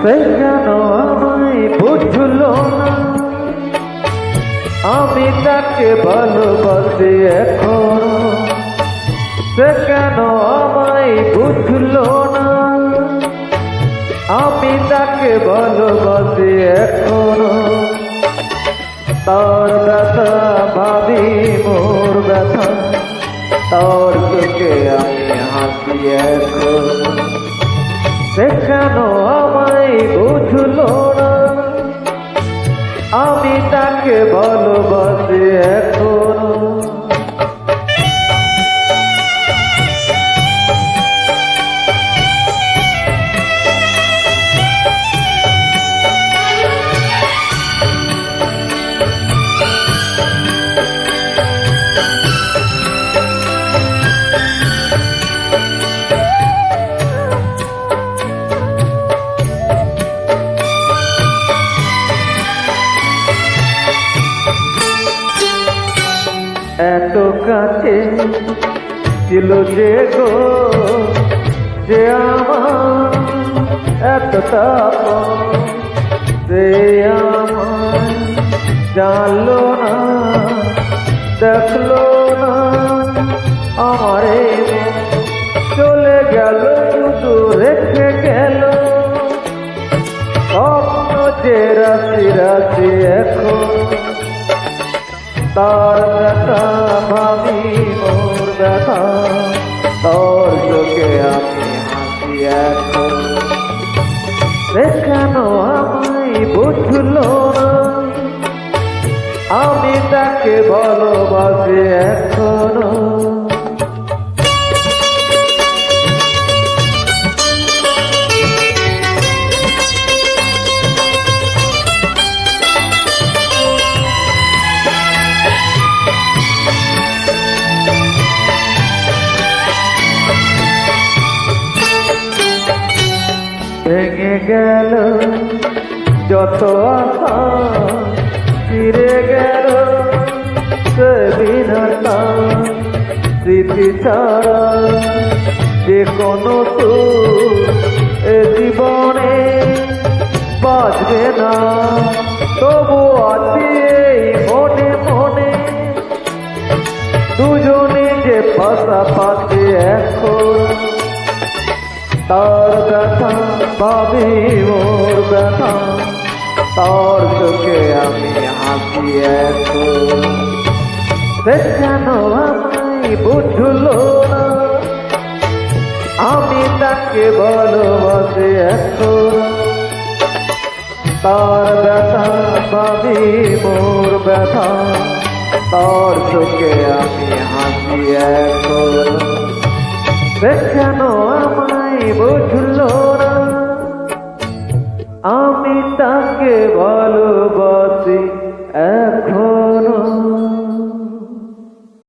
সে কেন আমায় বুঝলো না, আমি তাকে ভালোবাসি এখন। সে কেন আমায় বুঝলো না, আমি তাকে ভালোবাসি এখন। তার ব্যথা ভাবি মোর ব্যথা, তার চোখে আমি হাসি এখন। সে কেন আমায় বুঝলো না, আমি তাকে ভালোবাসি এখন। এত কাছে ছিল যে গো, যে আমার এত তাপ, সে আমায় জানলো না, দেখলো না। আমার চলে গেল, শুধু রেখে গেল স্বপ্ন যে রাশি রাশি এখন। তার ব্যথা ভাবি মোর ব্যথা, তোর চোখে আমি হাসি এখন। সে কেন আমায় বুঝলো না, আমি তাকে ভালোবাসি এখনো। ভেঙে গেল যত আশা, ফিরে গেল সে বিনাশা। স্মৃতি ছাড়া যে কোনো সুখ এ জীবনে বাঁচবে না, তবু আছি এই মনে মনে। দুজনে যে পাশাপাশি এখন। তার ব্যথা ভাবি মোর ব্যথা, তার চোখে আমি হাসি এখন। সে কেন আমায় বুঝলো না, আমি তাকে ভালোবাসি এখন। তার ব্যথা ভাবি মোর ব্যথা, তার চোখে আমি হাসি এখন। সে কেন আমায় বুঝলো না, আমি তাকে ভালোবাসি।